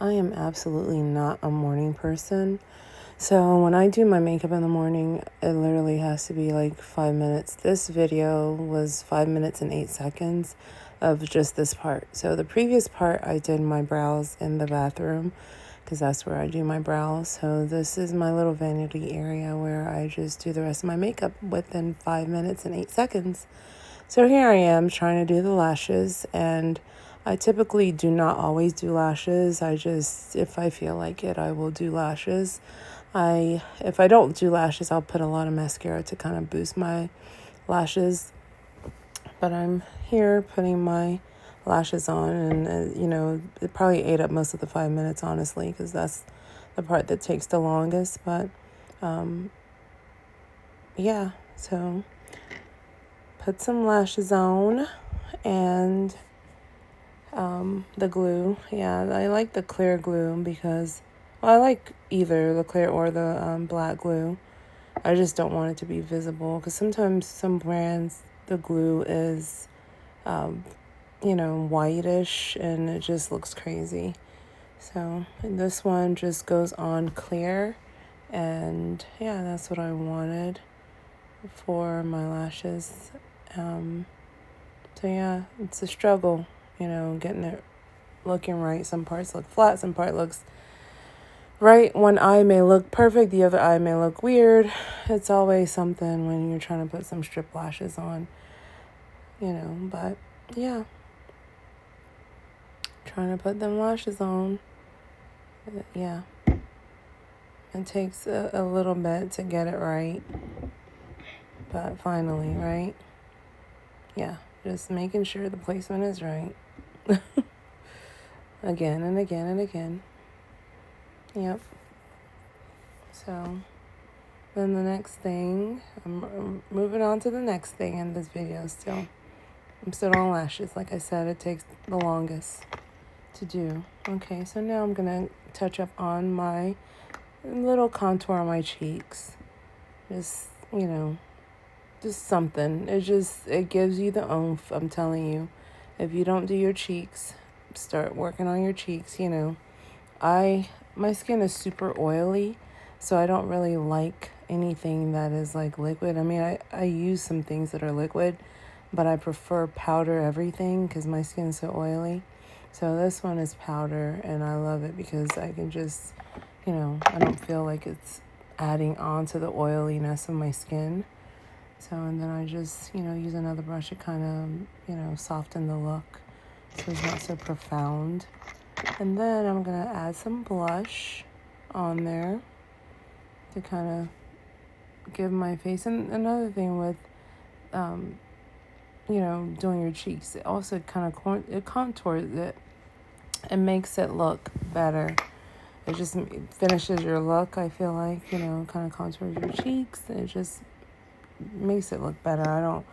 I am absolutely not a morning person. So when I do my makeup in the morning, it literally has to be like 5 minutes. This video was 5 minutes and 8 seconds of just this part. So the previous part, I did my brows in the bathroom because that's where I do my brows. So this is my little vanity area where I just do the rest of my makeup within 5 minutes and 8 seconds. So here I am trying to do the lashes, and I typically do not always do lashes. I just, if I feel like it, I will do lashes. If I don't do lashes, I'll put a lot of mascara to kind of boost my lashes. But I'm here putting my lashes on, and it probably ate up most of the 5 minutes, honestly, because that's the part that takes the longest. But yeah, so put some lashes on and the glue. Yeah, I like the clear glue because, well, I like either the clear or the black glue. I just don't want it to be visible because sometimes some brands, the glue is, whitish and it just looks crazy. So this one just goes on clear, and yeah, that's what I wanted for my lashes. So yeah, it's a struggle, getting it looking right. Some parts look flat, some part looks right. One eye may look perfect, the other eye may look weird. It's always something when you're trying to put some strip lashes on, but yeah, trying to put them lashes on. Yeah, it takes a little bit to get it right, but finally, right? Yeah, just making sure the placement is right. Again and again and again. Yep. So then the next thing, I'm moving on to the next thing in this video still. I'm still on lashes. Like I said, it takes the longest to do. Okay, so now I'm going to touch up on my little contour on my cheeks. Just, just something. It gives you the oomph, I'm telling you. If you don't do your cheeks, start working on your cheeks, my skin is super oily, so I don't really like anything that is like liquid. I mean, I use some things that are liquid, but I prefer powder everything because my skin is so oily. So this one is powder, and I love it because I can just, I don't feel like it's adding on to the oiliness of my skin. So, and then I just, use another brush to kind of, soften the look so it's not so profound. And then I'm going to add some blush on there to kind of give my face. And another thing with, doing your cheeks, it also kind of it contours it. It makes it look better. It just finishes your look, I feel like, kind of contours your cheeks. It just makes it look better.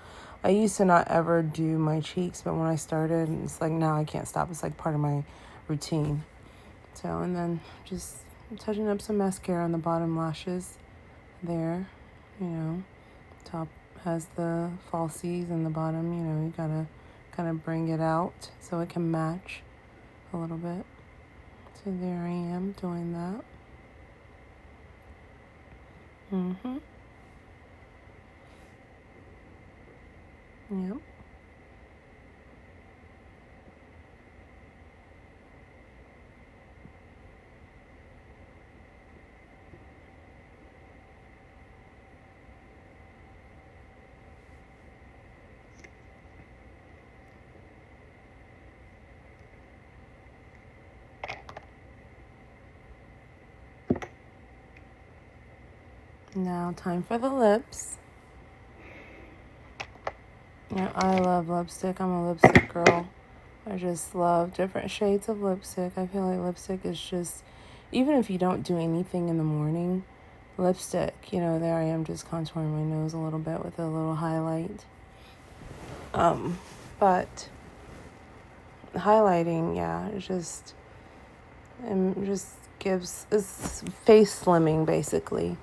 I used to not ever do my cheeks, but when I started, it's like now I can't stop. It's like part of my routine. So, and then just touching up some mascara on the bottom lashes there, top has the falsies and the bottom, you gotta kind of bring it out so it can match a little bit. So there I am doing that. Yep. Now time for the lips. Yeah, I love lipstick. I'm a lipstick girl. I just love different shades of lipstick. I feel like lipstick is just, even if you don't do anything in the morning, lipstick, there I am just contouring my nose a little bit with a little highlight. But highlighting, yeah, it just gives, it's face slimming basically.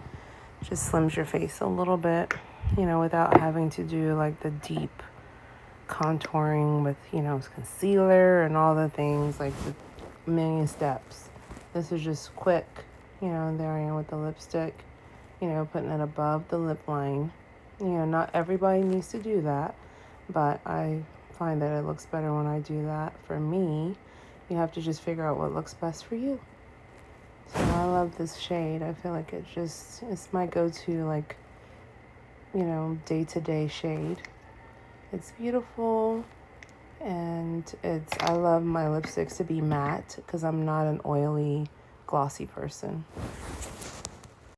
Just slims your face a little bit, without having to do like the deep contouring with, concealer and all the things, like the million steps. This is just quick. You know, there I am with the lipstick, you know, putting it above the lip line. You know, not everybody needs to do that, but I find that it looks better when I do that. For me, you have to just figure out what looks best for you. So I love this shade. I feel like it's my go-to, like, you know, day-to-day shade. It's beautiful, and I love my lipsticks to be matte because I'm not an oily, glossy person.